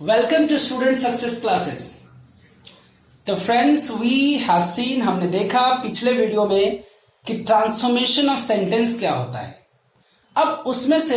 Welcome to student success classes. तो friends we have seen, हमने देखा पिछले वीडियो में कि ट्रांसफॉर्मेशन ऑफ सेंटेंस क्या होता है। अब उसमें से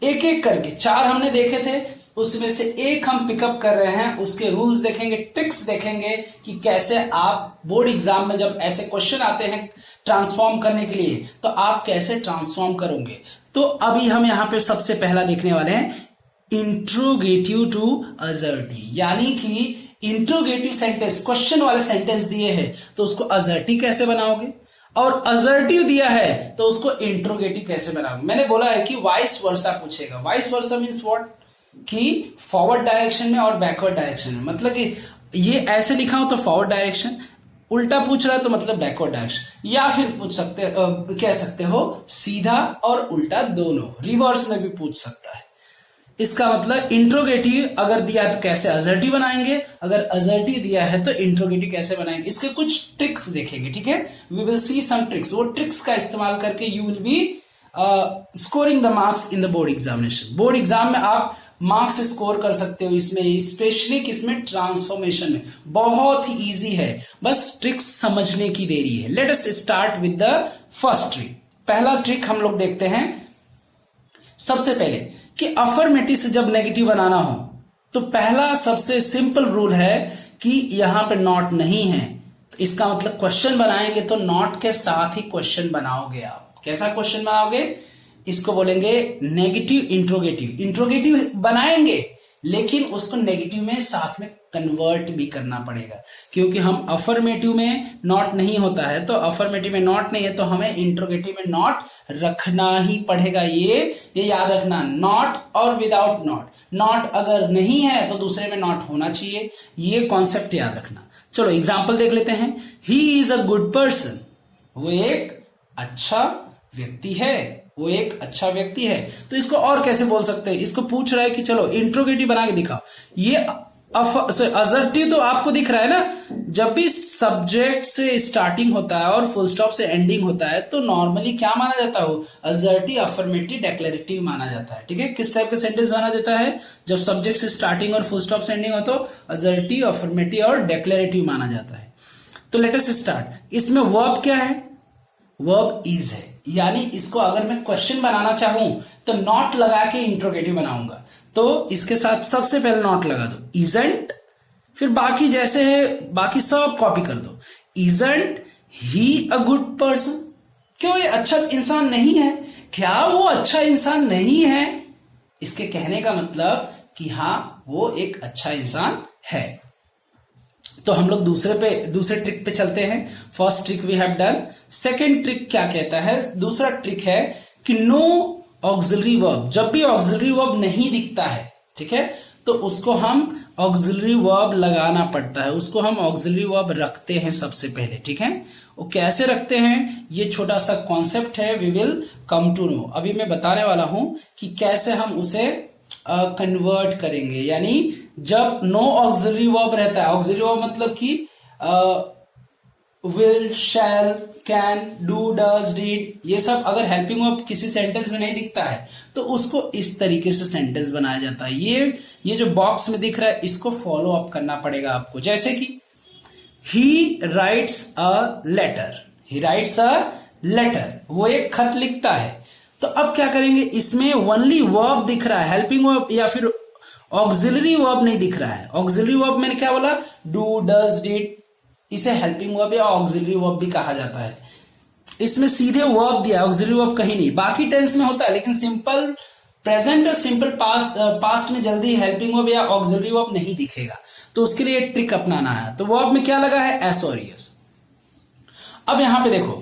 एक एक करके चार हमने देखे थे, उसमें से एक हम पिकअप कर रहे हैं। उसके रूल्स देखेंगे, ट्रिक्स देखेंगे कि कैसे आप बोर्ड एग्जाम में जब ऐसे क्वेश्चन आते हैं ट्रांसफॉर्म करने के लिए तो आप कैसे ट्रांसफॉर्म करोगे। तो अभी हम यहां पे सबसे पहला देखने वाले हैं इंट्रोगेटिव टू असर्टिव, यानी कि इंट्रोगेटिव सेंटेंस, क्वेश्चन वाले सेंटेंस दिए हैं तो उसको असर्टिव कैसे बनाओगे, और असर्टिव दिया है तो उसको इंट्रोगेटिव कैसे बनाओगे। मैंने बोला है कि वाइस वर्सा पूछेगा। वाइस वर्सा मीन्स व्हाट, कि फॉरवर्ड डायरेक्शन में और बैकवर्ड डायरेक्शन में। मतलब कि ये ऐसे लिखा हो तो फॉरवर्ड डायरेक्शन, उल्टा पूछ रहा है तो मतलब बैकवर्ड डायरेक्शन, या फिर पूछ सकते कह सकते हो सीधा और उल्टा दोनों, रिवर्स में भी पूछ सकता है। इसका मतलब इंट्रोगेटिव अगर दिया है तो कैसे असर्टिव बनाएंगे, अगर असर्टिव दिया है तो इंट्रोगेटिव कैसे बनाएंगे। इसके कुछ ट्रिक्स देखेंगे, ठीक है। We will see some tricks. वो ट्रिक्स का इस्तेमाल करके you will be scoring the marks in the board examination. Board exam में आप मार्क्स स्कोर कर सकते हो इसमें, स्पेशली किसमें, ट्रांसफॉर्मेशन में। बहुत ही इजी है, बस ट्रिक्स समझने की देरी है। Let us start with the first trick. पहला ट्रिक हम लोग देखते हैं सबसे पहले कि अफर्मेटिव से जब नेगेटिव बनाना हो तो पहला सबसे सिंपल रूल है कि यहां पे नॉट नहीं है, तो इसका मतलब क्वेश्चन बनाएंगे तो नॉट के साथ ही क्वेश्चन बनाओगे आप। कैसा क्वेश्चन बनाओगे, इसको बोलेंगे नेगेटिव इंट्रोगेटिव। इंट्रोगेटिव बनाएंगे लेकिन उसको नेगेटिव में साथ में कन्वर्ट भी करना पड़ेगा, क्योंकि हम अफर्मेटिव में नॉट नहीं होता है, तो अफर्मेटिव में नॉट नहीं है तो हमें इंट्रोगेटिव में नॉट रखना ही पड़ेगा। ये याद रखना, नॉट और विदाउट नॉट। नॉट अगर नहीं है तो दूसरे में नॉट होना चाहिए, ये कॉन्सेप्ट याद रखना। चलो एग्जाम्पल देख लेते हैं। He is a good person, वो एक अच्छा व्यक्ति है, वो एक अच्छा व्यक्ति है। तो इसको और कैसे बोल सकते हैं, इसको पूछ रहा है कि चलो इंट्रोगेटिव बना के दिखाओ। ये असर्टिव तो आपको दिख रहा है ना, जब भी सब्जेक्ट से स्टार्टिंग होता है और फुल स्टॉप से एंडिंग होता है तो नॉर्मली क्या माना जाता है, असर्टिव, अफर्मेटिव, डिक्लेरेटिव माना जाता है। ठीक है, किस टाइप का सेंटेंस माना जाता है, जब सब्जेक्ट से स्टार्टिंग और फुल स्टॉप से एंडिंग हो तो असर्टिव, अफर्मेटिव और डिक्लेरेटिव माना जाता है। तो लेट अस स्टार्ट। इसमें वर्ब क्या है, वर्ब इज है, यानी इसको अगर मैं क्वेश्चन बनाना चाहूं तो नॉट लगा के इंट्रोगेटिव बनाऊंगा। तो इसके साथ सबसे पहले नॉट लगा दो, इजंट, फिर बाकी जैसे है बाकी सब कॉपी कर दो। Isn't he a good person, क्यों ये अच्छा इंसान नहीं है, क्या वो अच्छा इंसान नहीं है। इसके कहने का मतलब कि हाँ वो एक अच्छा इंसान है। तो हम लोग दूसरे ट्रिक पे चलते हैं। First trick we have done. Second trick क्या कहता है, दूसरा ट्रिक है कि नो ऑक्सिलरी वर्ब। जब भी ऑक्सिलरी वर्ब नहीं दिखता है, ठीक है, तो उसको हम ऑक्सिलरी वर्ब लगाना पड़ता है, उसको हम ऑक्सिलरी वर्ब रखते हैं सबसे पहले। ठीक है, वो कैसे रखते हैं, ये छोटा सा कॉन्सेप्ट है, we will come to know. अभी मैं बताने वाला हूं कि कैसे हम उसे कन्वर्ट करेंगे। यानी जब नो ऑक्सिलरी वर्ब रहता है, ऑक्सिलरी वर्ब मतलब कि will, shall, can, do, does, did, ये सब अगर हेल्पिंग वर्ब किसी सेंटेंस में नहीं दिखता है तो उसको इस तरीके से सेंटेंस बनाया जाता है। ये जो बॉक्स में दिख रहा है इसको फॉलो अप करना पड़ेगा आपको। जैसे कि he writes a letter, he writes a letter, वो एक खत लिखता है। तो अब क्या करेंगे, इसमें ओनली वर्ब दिख रहा है, हेल्पिंग वर्ब या फिर ऑक्सिलरी वर्ब नहीं दिख रहा है। ऑक्सिलरी वर्ब मैंने क्या बोला, डू, डज, डिड, इसे हेल्पिंग वर्ब या ऑक्सिलरी वर्ब भी कहा जाता है। इसमें सीधे वर्ब दिया, ऑक्सिलरी वर्ब कहीं नहीं। बाकी टेंस में होता है लेकिन सिंपल प्रेजेंट और सिंपल पास्ट में जल्दी हेल्पिंग वर्ब या ऑक्सिलरी वर्ब नहीं दिखेगा, तो उसके लिए ट्रिक अपनाना है। तो वर्ब में क्या लगा है, एस और यस। अब यहां पे देखो,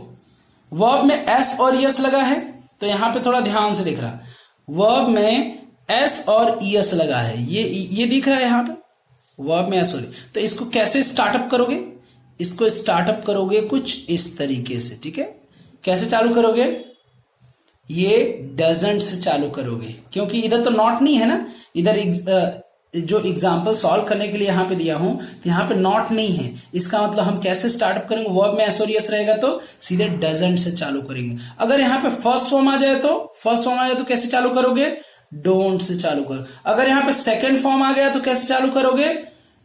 वर्ब में एस और यस लगा है, तो यहां पे थोड़ा ध्यान से दिख रहा, वर्ब में एस और ईएस लगा है, ये दिख रहा है यहां पे, वर्ब में एस और। तो इसको कैसे स्टार्टअप करोगे, इसको स्टार्टअप करोगे कुछ इस तरीके से। ठीक है, कैसे चालू करोगे, ये डजंट से चालू करोगे, क्योंकि इधर तो नॉट नहीं है ना, इधर जो एग्जाम्पल सॉल्व करने के लिए यहां पे दिया हूं तो यहां पे नॉट नहीं है। इसका मतलब हम कैसे स्टार्टअप करेंगे, वर्ब में एस और यस रहेगा तो सीधे डजंट से चालू करेंगे। अगर यहां पे फर्स्ट फॉर्म आ जाए तो कैसे चालू करोगे, डोंट से चालू करो। अगर यहां पे सेकेंड फॉर्म आ गया तो कैसे चालू करोगे?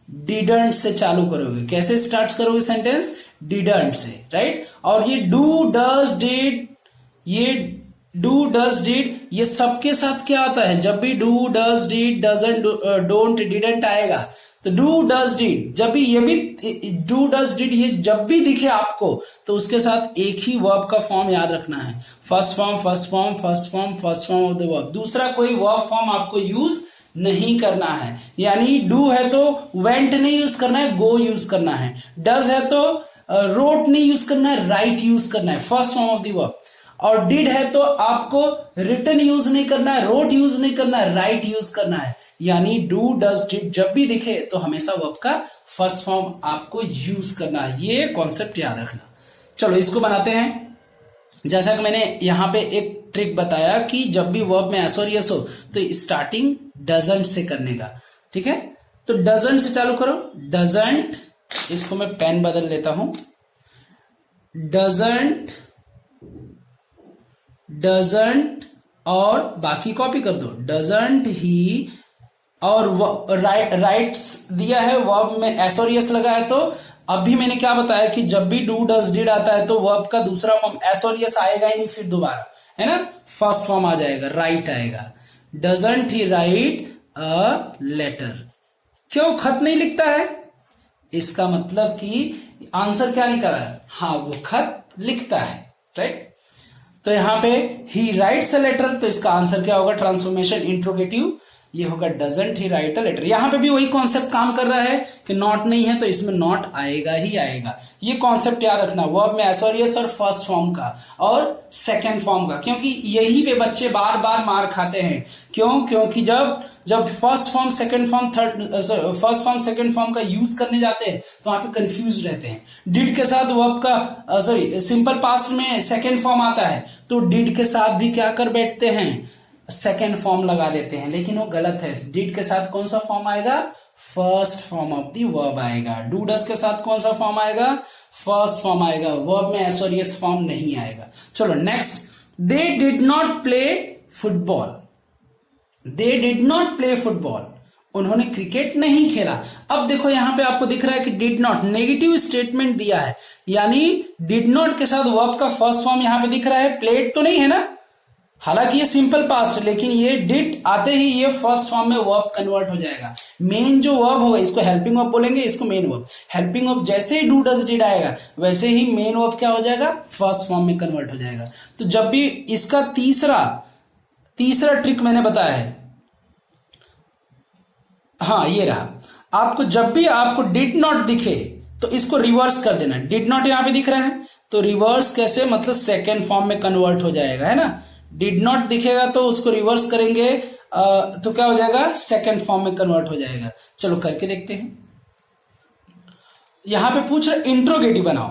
डिडंट से चालू करोगे। कैसे स्टार्ट करोगे सेंटेंस? Didn't say, right. और ये डू डज डिड, ये डू डज डिड, ये सबके साथ क्या आता है? जब भी do does did doesn't don't didn't आएगा तो डू डज डिड, जब भी ये भी डू डज डिड ये जब भी दिखे आपको तो उसके साथ एक ही वर्ब का फॉर्म याद रखना है। First form first form first form first form of the verb. दूसरा कोई वर्ब फॉर्म आपको यूज नहीं करना है। यानी डू है तो वेंट नहीं यूज करना है, गो यूज करना है। डज है तो रोट नहीं यूज करना है, राइट यूज करना है, first form of the verb. और डिड है तो आपको रिटन यूज नहीं करना है, रोट यूज नहीं करना है, राइट यूज करना है। यानी डू डज डिड जब भी दिखे तो हमेशा वर्ब का फर्स्ट फॉर्म आपको यूज करना है। ये कॉन्सेप्ट याद रखना। चलो इसको बनाते हैं। जैसा कि मैंने यहां पे एक ट्रिक बताया कि जब भी वर्ब में एस और यस हो तो स्टार्टिंग डजंट से करने का, ठीक है। तो डजंट से चालू करो। डजंट, इसको मैं पेन बदल लेता हूं। डजंट, डजंट और बाकी कॉपी कर दो। डजंट ही, और राइट्स दिया है, वर्ब में एस और यस लगा है। तो अभी मैंने क्या बताया कि जब भी डू डज डिड आता है तो वर्ब का दूसरा फॉर्म एस और यस आएगा ही नहीं फिर दोबारा, है ना। फर्स्ट फॉर्म आ जाएगा, राइट आएगा। Doesn't he write a letter. क्यों खत नहीं लिखता है? इसका मतलब कि आंसर क्या नहीं कर रहा है, हाँ वो खत लिखता है, राइट। तो यहां पे ही राइट्स अ लेटर, तो इसका आंसर क्या होगा? ट्रांसफॉर्मेशन इंट्रोगेटिव, ये होगा doesn't he write a letter. यहां पे भी वही कॉन्सेप्ट काम कर रहा है कि नॉट नहीं है तो इसमें नॉट आएगा ही आएगा। ये कॉन्सेप्ट याद रखना वर्ब में एस और यस और फर्स्ट फॉर्म का और सेकंड फॉर्म का, क्योंकि यही पे बच्चे बार बार मार खाते हैं। क्यों? क्योंकि जब first form second form first form second form का यूज करने जाते हैं तो वहां पे कंफ्यूज रहते हैं। डिड के साथ वर्ब का सिंपल पास्ट में सेकंड फॉर्म आता है तो डिड के साथ भी क्या कर बैठते हैं? सेकेंड फॉर्म लगा देते हैं, लेकिन वो गलत है। डिड के साथ कौन सा फॉर्म आएगा? First form of the verb आएगा। डू डज के साथ कौन सा फॉर्म आएगा? फर्स्ट फॉर्म आएगा। वर्ब में एस और यस फॉर्म नहीं आएगा। चलो next, they did not play football. They did not play football, उन्होंने क्रिकेट नहीं खेला। अब देखो यहां पे आपको दिख रहा है कि डिड नॉट नेगेटिव स्टेटमेंट दिया है, यानी डिड नॉट के साथ वर्ब का फर्स्ट फॉर्म यहां पे दिख रहा है, प्लेड तो नहीं है ना। हालांकि ये सिंपल पास्ट, लेकिन ये डिड आते ही ये फर्स्ट फॉर्म में वर्ब कन्वर्ट हो जाएगा। मेन जो वर्ब होगा इसको हेल्पिंग वर्ब बोलेंगे, इसको मेन वर्ब। हेल्पिंग वर्ब जैसे ही डू डज डिड आएगा वैसे ही मेन वर्ब क्या हो जाएगा? फर्स्ट फॉर्म में कन्वर्ट हो जाएगा। तो जब भी इसका तीसरा ट्रिक मैंने बताया है, हाँ ये रहा। आपको जब भी आपको डिड नॉट दिखे तो इसको रिवर्स कर देना। डिड नॉट यहां पे दिख रहा है तो रिवर्स कैसे? मतलब सेकेंड फॉर्म में कन्वर्ट हो जाएगा, है ना। डिड नॉट दिखेगा तो उसको रिवर्स करेंगे तो क्या हो जाएगा? सेकेंड फॉर्म में कन्वर्ट हो जाएगा। चलो करके देखते हैं। यहां पे पूछ रहा इंट्रोगेटिव बनाओ।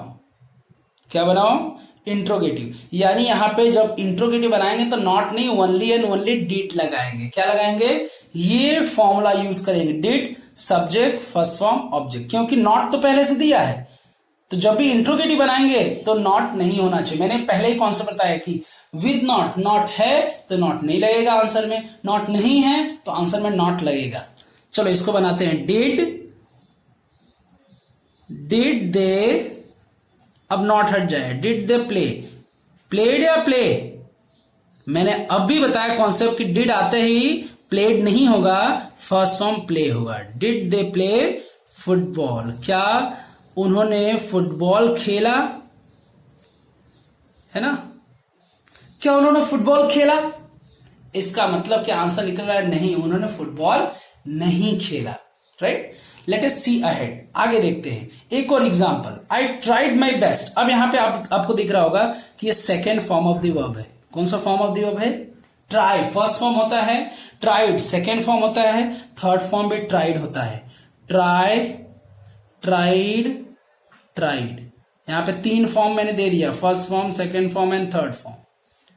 क्या बनाओ? इंट्रोगेटिव। यानी यहां पे जब इंट्रोगेटिव बनाएंगे तो नॉट नहीं, ओनली एंड ओनली डिड लगाएंगे। क्या लगाएंगे? ये फॉर्मूला यूज करेंगे, did subject first form object, क्योंकि नॉट तो पहले से दिया है। तो जब भी इंट्रोगेटिव बनाएंगे तो नॉट नहीं होना चाहिए। मैंने पहले ही कॉन्सेप्ट बताया कि विद नॉट, नॉट है तो नॉट नहीं लगेगा आंसर में, नॉट नहीं है तो आंसर में नॉट लगेगा। चलो इसको बनाते हैं। डिड दे, अब नॉट हट जाए, डिड दे प्ले, प्लेड या प्ले? मैंने अब भी बताया कॉन्सेप्ट कि डिड आते ही प्लेड नहीं होगा, फर्स्ट फॉर्म प्ले होगा। डिड दे प्ले फुटबॉल, क्या उन्होंने फुटबॉल खेला? है ना, क्या उन्होंने फुटबॉल खेला? इसका मतलब क्या आंसर निकल रहा है? नहीं, उन्होंने फुटबॉल नहीं खेला, राइट। लेट अस सी अहेड, आगे देखते हैं। एक और example, I tried my best. अब यहां पे आपको दिख रहा होगा कि ये second form of the verb है। कौन सा फॉर्म ऑफ द वर्ब है? ट्राई। फर्स्ट फॉर्म होता है ट्राइड, सेकेंड फॉर्म होता है, थर्ड फॉर्म भी ट्राइड होता है। Try, tried, tried. यहां पे 3 फॉर्म मैंने दे दिया, first form, second form and third form,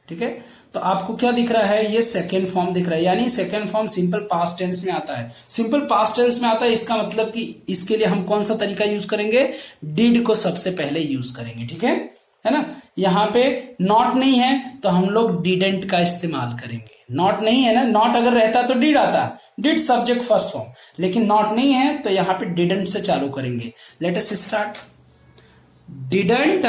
ठीक है। तो आपको क्या दिख रहा है? ये सेकेंड फॉर्म दिख रहा है, यानी second form simple past tense में आता है। सिंपल पास्ट टेंस में आता है, इसका मतलब कि इसके लिए हम कौन सा तरीका यूज करेंगे? डिड को सबसे पहले यूज करेंगे, ठीक है। है ना। यहाँ पे नॉट नहीं है तो हम लोग डिडंट का इस्तेमाल करेंगे। नॉट नहीं है ना, नॉट अगर रहता तो डिड आता, डिड सब्जेक्ट फर्स्ट फॉर्म, लेकिन नॉट नहीं है तो यहाँ पे डिडंट से चालू करेंगे। Let us start. Didn't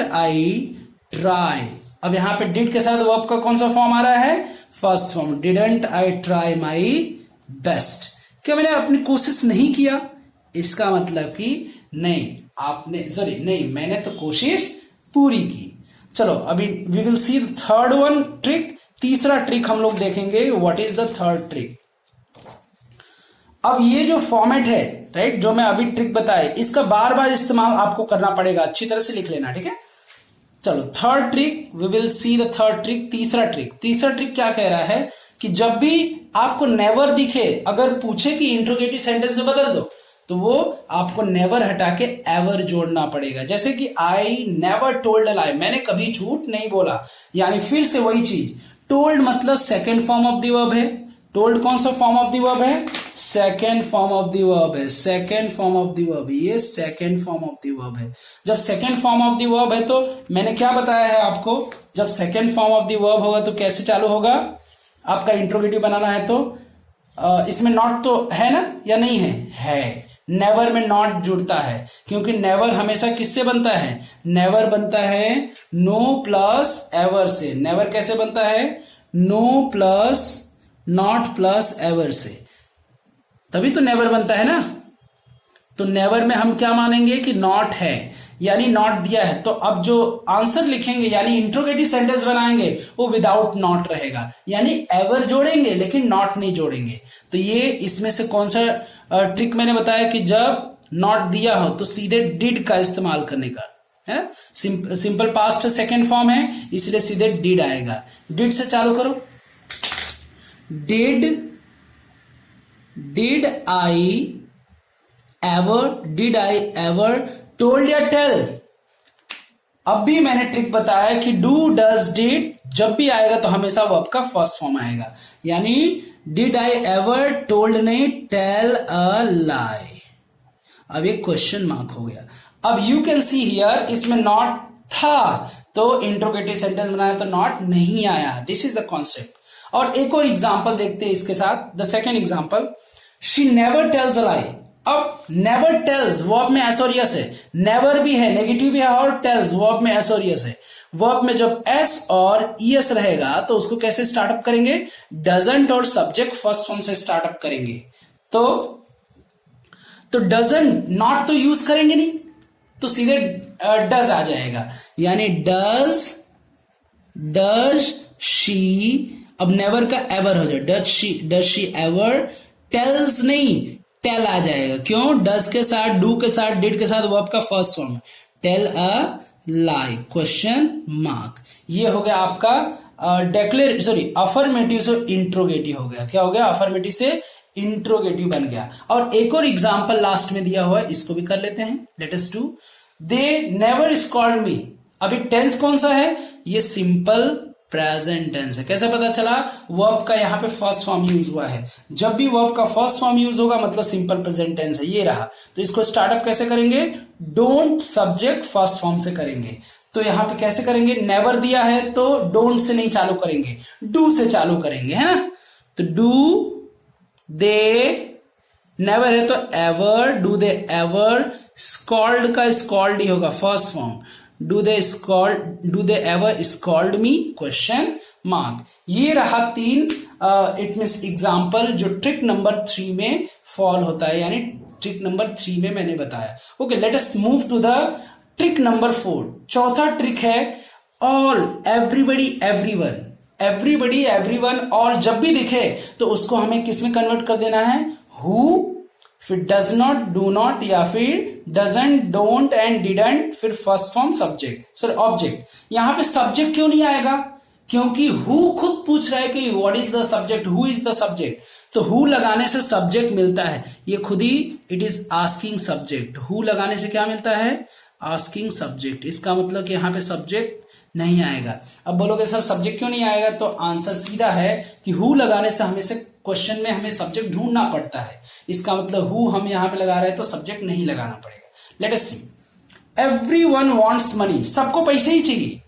I try. अब यहां पे डिड के साथ वर्ब का कौन सा फॉर्म आ रहा है? First form. Didn't I try my best. क्या मैंने अपनी कोशिश नहीं किया? इसका मतलब कि नहीं, आपने सॉरी नहीं, मैंने तो कोशिश पूरी की। चलो अभी we will see third one trick. तीसरा ट्रिक हम लोग देखेंगे। What is the third trick? अब ये जो फॉर्मेट है, राइट, जो मैं अभी ट्रिक बताया, इसका बार बार इस्तेमाल आपको करना पड़ेगा। अच्छी तरह से लिख लेना, ठीक है। चलो third trick, we will see the third trick. तीसरा ट्रिक क्या कह रहा है कि जब भी आपको नेवर दिखे, अगर पूछे कि इंट्रोगेटिव सेंटेंस में बदल दो, तो वो आपको नेवर हटा के एवर जोड़ना पड़ेगा। जैसे कि आई नेवर टोल्ड अ लाई, मैंने कभी झूठ नहीं बोला। यानी फिर से वही चीज, टोल्ड मतलब second form of the verb है। टोल्ड कौन सा फॉर्म ऑफ द वर्ब है? Second form of the verb है। Second form of the verb, ये second form of the verb है। जब second form of the verb है तो मैंने क्या बताया है आपको, जब second form of the verb होगा तो कैसे चालू होगा? आपका इंट्रोगेटिव बनाना है तो इसमें नॉट तो है ना या नहीं है? है। नेवर में नॉट जुड़ता है, क्योंकि नेवर हमेशा किससे बनता है? नेवर बनता है नो प्लस एवर से। नेवर कैसे बनता है? No plus not plus ever से, तभी तो नेवर बनता है ना। तो नेवर में हम क्या मानेंगे कि नॉट है, यानी नॉट दिया है। तो अब जो आंसर लिखेंगे यानी इंट्रोगेटिव सेंटेंस बनाएंगे वो विदाउट नॉट रहेगा, यानी एवर जोड़ेंगे लेकिन नॉट नहीं जोड़ेंगे। तो ये इसमें से कौन सा ट्रिक मैंने बताया कि जब नॉट दिया हो तो सीधे डिड का इस्तेमाल करने का है। सिंपल पास्ट सेकेंड फॉर्म है, इसलिए सीधे डिड आएगा। डिड से चालू करो। डिड आई एवर टोल्ड या टेल? अब भी मैंने ट्रिक बताया कि डू डज डिड जब भी आएगा तो हमेशा वर्ब का फर्स्ट फॉर्म आएगा। यानी डिड आई एवर टोल्ड नहीं, टेल अ लाई। अब एक क्वेश्चन मार्क हो गया। अब यू कैन सी हियर, इसमें नॉट था तो इंट्रोगेटिव सेंटेंस बनाया तो नॉट नहीं आया। This is the concept. और एक और एग्जांपल देखते हैं इसके साथ। The second example, she never tells a lie. अब नेवर टेल्स वर्ब में एसोरियस है, नेवर भी है, नेगेटिव भी है, और टेल्स वर्ब में एसोरियस है। वर्ब में जब एस और ईएस रहेगा तो उसको कैसे स्टार्टअप करेंगे? डजंट और सब्जेक्ट फर्स्ट फॉर्म से स्टार्टअप करेंगे। तो डजंट, नॉट तो यूज करेंगे नहीं, तो सीधे डज आ जाएगा। यानी डज शी, अब नेवर का एवर हो जाए, डज शी एवर टेल्स नहीं, टेल आ जाएगा। क्यों? डज के साथ, डू के साथ, डिड के साथ वर्ब का first form, tell a lie, question mark. ये हो गया आपका अफर्मेटिव से इंट्रोगेटिव हो गया। क्या हो गया? अफर्मेटिव से इंट्रोगेटिव बन गया। और एक और एग्जांपल लास्ट में दिया हुआ है, इसको भी कर लेते हैं। Let us do. They never scold me. अभी टेंस कौन सा है? ये सिंपल प्रेजेंट टेंस है। कैसे पता चला? वर्ब का यहाँ पे फर्स्ट फॉर्म यूज हुआ है। जब भी वर्ब का फर्स्ट फॉर्म यूज होगा मतलब सिंपल प्रेजेंट टेंस है। ये रहा। तो इसको स्टार्टअप कैसे करेंगे? डोंट सब्जेक्ट फर्स्ट फॉर्म से करेंगे। तो यहाँ पे कैसे करेंगे? नेवर दिया है तो डोंट से नहीं चालू करेंगे, डू से चालू करेंगे, है ना। तो डू दे, नेवर है तो ever, do they ever, scold का स्कॉल्ड ही होगा first form. Do they ever scold me, question mark. ये रहा तीन इट मीन्स एग्जाम्पल जो ट्रिक नंबर 3 में फॉल होता है, यानी ट्रिक नंबर 3 में मैंने बताया। Okay, let us move to the trick number 4। चौथा ट्रिक है all, everybody, everyone. Everybody, everyone, all जब भी दिखे तो उसको हमें किस में कन्वर्ट कर देना है? हु, फिर डज नॉट, डू नॉट, या फिर डजंट, डोंट एंड डिडंट, फिर first form subject sorry object. यहां पे सब्जेक्ट क्यों नहीं आएगा? क्योंकि हु खुद पूछ रहा है कि what is the subject, who is the subject. तो हु लगाने से सब्जेक्ट मिलता है, ये खुद ही it is asking subject. Who लगाने से क्या मिलता है? Asking subject. इसका मतलब कि यहां पे सब्जेक्ट नहीं आएगा। अब बोलोगे सर सब्जेक्ट क्यों नहीं आएगा? तो आंसर सीधा है कि हु लगाने से हमें से क्वेश्चन में हमें सब्जेक्ट ढूंढना पड़ता है। इसका मतलब हु हम यहां पे लगा रहे हैं तो सब्जेक्ट नहीं लगाना पड़ेगा। लेट अस सी। everyone wants money, सबको पैसे ही चाहिए,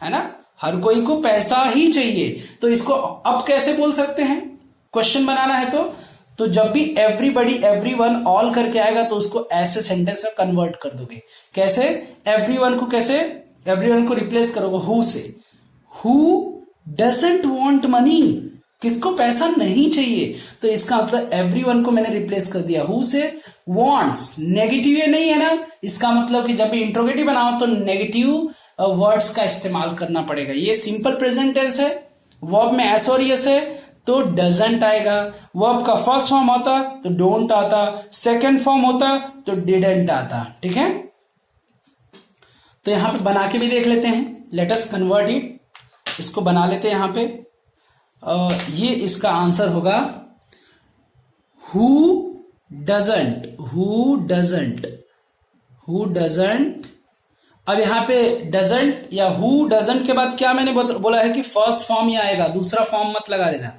है ना, हर कोई को पैसा ही चाहिए। तो इसको अब कैसे बोल सकते हैं, क्वेश्चन बनाना है तो जब भी एवरीबडी, एवरीवन, ऑल करके आएगा तो उसको ऐसे सेंटेंस में कन्वर्ट कर दोगे। कैसे? एवरीवन को कैसे, एवरीवन को रिप्लेस करोगे हु से। हु डजंट वांट मनी, किसको पैसा नहीं चाहिए, तो इसका मतलब एवरीवन को मैंने रिप्लेस कर दिया हु से। वांट्स नेगेटिव ये नहीं है ना, इसका मतलब कि जब भी इंट्रोगेटिव बनाओ तो नेगेटिव वर्ड्स का इस्तेमाल करना पड़ेगा। ये सिंपल प्रेजेंट टेंस है, वर्ब में एस और यस है तो डजंट आएगा, वर्ब का फर्स्ट फॉर्म होता तो डोंट आता, सेकंड फॉर्म होता तो डिडंट आता। ठीक है, तो यहां पे बना के भी देख लेते हैं, लेट अस कन्वर्ट इट, इसको बना लेते हैं यहां पे। ये इसका आंसर होगा who doesn't, who doesn't, who doesn't. अब यहां पे डजंट या हु डजंट के बाद क्या मैंने बोला है कि फर्स्ट फॉर्म ही आएगा, दूसरा फॉर्म मत लगा देना।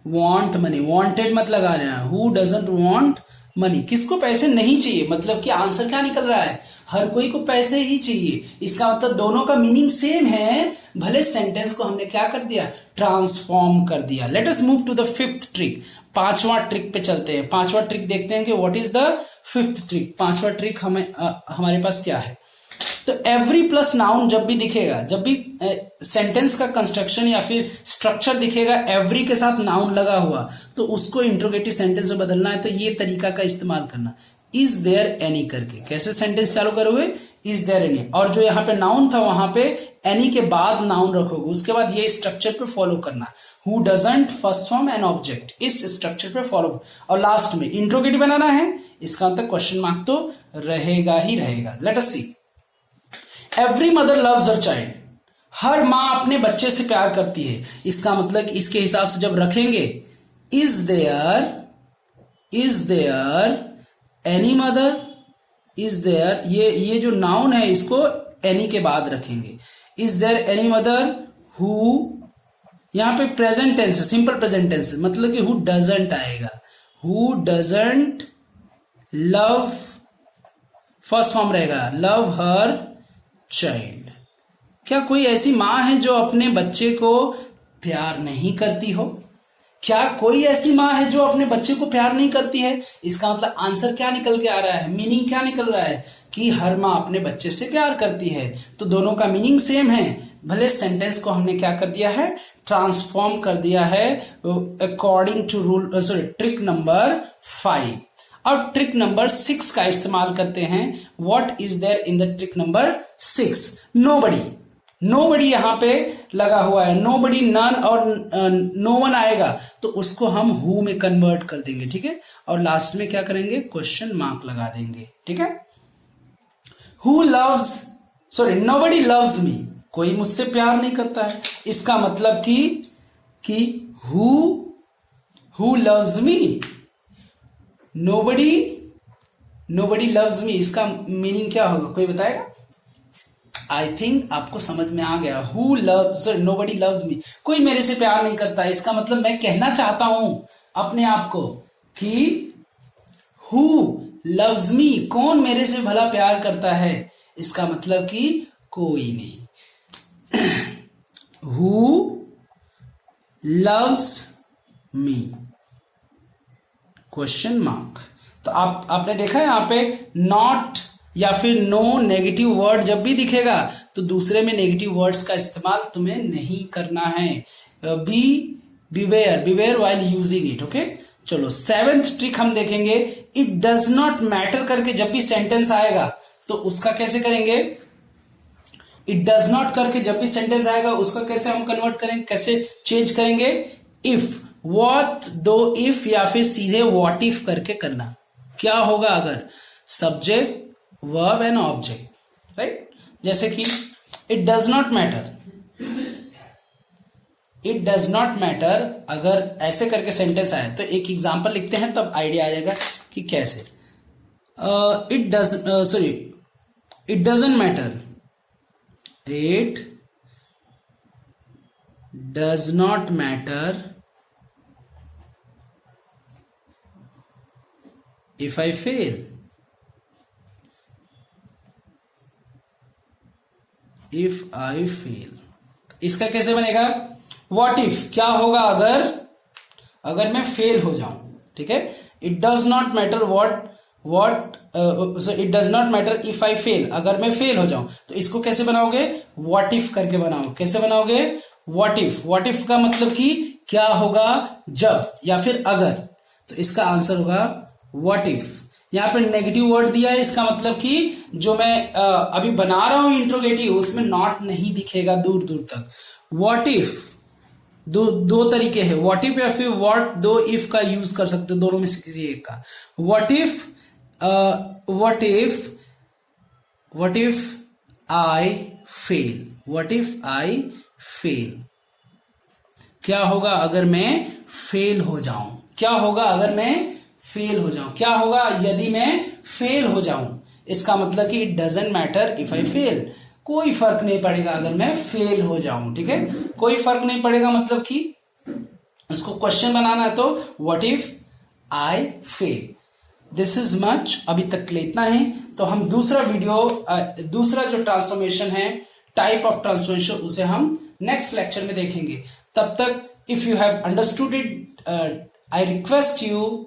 वांट मनी, वांटेड मत लगा देना। हु डजंट वांट मनी, किसको पैसे नहीं चाहिए, मतलब कि आंसर क्या निकल रहा है, हर कोई को पैसे ही चाहिए। इसका मतलब दोनों का मीनिंग सेम है, भले सेंटेंस को हमने क्या कर दिया, ट्रांसफॉर्म कर दिया। Let us move to the fifth trick, पांचवा ट्रिक पे चलते हैं। पांचवा ट्रिक देखते हैं कि what is the fifth trick. पांचवा ट्रिक हमारे पास क्या है, तो एवरी प्लस नाउन जब भी दिखेगा, जब भी सेंटेंस का कंस्ट्रक्शन या फिर स्ट्रक्चर दिखेगा एवरी के साथ नाउन लगा हुआ, तो उसको इंट्रोगेटिव सेंटेंस में बदलना है। तो ये तरीका का इस्तेमाल करना, इज देयर एनी करके। कैसे सेंटेंस चालू करोगे, इज देयर एनी, और जो यहां पे नाउन था वहां पे एनी के बाद नाउन रखोगे, उसके बाद ये स्ट्रक्चर पे फॉलो करना। Who doesn't, first form and object, इस स्ट्रक्चर पे फॉलो, और लास्ट में इंट्रोगेटिव बनाना है। इसका मतलब क्वेश्चन मार्क तो रहेगा ही रहेगा। Let us see, every mother loves her child, हर मां अपने बच्चे से प्यार करती है। इसका मतलब इसके हिसाब से जब रखेंगे, is there any mother, is there, ये जो नाउन है इसको एनी के बाद रखेंगे। Is there any mother who, यहां पे प्रेजेंट टेंस है, सिंपल प्रेजेंट टेंस है, मतलब कि हु डजंट आएगा। Who doesn't love, first form रहेगा लव हर चाइल्ड। क्या कोई ऐसी मां है जो अपने बच्चे को प्यार नहीं करती हो? क्या कोई ऐसी मां है जो अपने बच्चे को प्यार नहीं करती है? इसका मतलब आंसर क्या निकल के आ रहा है, मीनिंग क्या निकल रहा है कि हर मां अपने बच्चे से प्यार करती है। तो दोनों का मीनिंग सेम है, भले सेंटेंस को हमने क्या कर दिया है, ट्रांसफॉर्म कर दिया है according to rule, sorry, trick number 5। अब ट्रिक नंबर 6 का इस्तेमाल करते हैं। What is there in the trick number 6? Nobody, nobody यहां पे लगा हुआ है, नोबडी, नन और नो वन आएगा तो उसको हम हु में कन्वर्ट कर देंगे। ठीक है, और लास्ट में क्या करेंगे, क्वेश्चन मार्क लगा देंगे। ठीक है, who loves, sorry, nobody loves me, कोई मुझसे प्यार नहीं करता है। इसका मतलब कि who loves me, nobody loves me, इसका मीनिंग क्या होगा, कोई बताएगा? आई थिंक आपको समझ में आ गया। Who loves, sorry, nobody loves me, कोई मेरे से प्यार नहीं करता। इसका मतलब मैं कहना चाहता हूं अपने आप को कि हु लव्स मी, कौन मेरे से भला प्यार करता है? इसका मतलब कि कोई नहीं। Who loves me, question mark. तो आपने देखा है यहां पे नॉट या फिर नो, नेगेटिव वर्ड जब भी दिखेगा तो दूसरे में नेगेटिव वर्ड्स का इस्तेमाल तुम्हें नहीं करना है। Beware while using it. Okay, चलो 7th ट्रिक हम देखेंगे। इट डज नॉट मैटर करके जब भी सेंटेंस आएगा तो उसका कैसे करेंगे, इट डज नॉट करके जब भी सेंटेंस आएगा उसका कैसे हम कन्वर्ट करेंगे, कैसे चेंज करेंगे? इफ, व्हाट, दो, इफ या फिर सीधे व्हाट इफ करके करना। क्या होगा अगर subject, verb and object, right? जैसे कि it does not matter, it does not matter, अगर ऐसे करके सेंटेंस आए तो एक एग्जांपल लिखते हैं तब आइडिया आ जाएगा कि कैसे। It doesn't matter, it does not matter if I fail. If I fail, इसका कैसे बनेगा? व्हाट इफ, क्या होगा अगर मैं फेल हो जाऊं, ठीक है। It does not matter it does not matter if I fail, अगर मैं फेल हो जाऊं तो इसको कैसे बनाओगे? व्हाट इफ करके बनाओ। कैसे बनाओगे? व्हाट इफ का मतलब कि क्या होगा जब या फिर अगर, तो इसका आंसर होगा व्हाट इफ। यहां पर नेगेटिव वर्ड दिया है, इसका मतलब कि जो मैं अभी बना रहा हूं इंट्रोगेटिव, उसमें नॉट नहीं दिखेगा दूर दूर तक। व्हाट इफ, दो तरीके हैं, व्हाट इफ या फिर व्हाट दो इफ का यूज कर सकते हो, दोनों में से किसी एक का। What if I fail, what if I fail, क्या होगा अगर मैं फेल हो जाऊं, क्या होगा अगर मैं फेल हो जाऊं, क्या होगा यदि मैं फेल हो जाऊं। इसका मतलब कि it doesn't matter if I fail, कोई फर्क नहीं पड़ेगा अगर मैं फेल हो जाऊं, ठीक है। कोई फर्क नहीं पड़ेगा मतलब कि इसको क्वेश्चन बनाना है तो what if I fail. This is much, अभी तक के लिए इतना ही। तो हम दूसरा जो ट्रांसफॉर्मेशन है, टाइप ऑफ ट्रांसफॉर्मेशन, उसे हम नेक्स्ट लेक्चर में देखेंगे। तब तक if you have understood it, I request you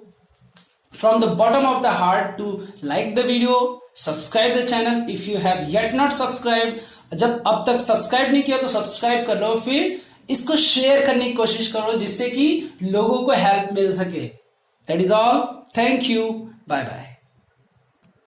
from the bottom of the heart to like the video, subscribe the channel if you have yet not subscribed। जब अब तक subscribe नहीं किया तो सब्सक्राइब कर लो, फिर इसको शेयर करने की कोशिश करो जिससे कि लोगों को हेल्प मिल सके। That is all, thank you, bye bye.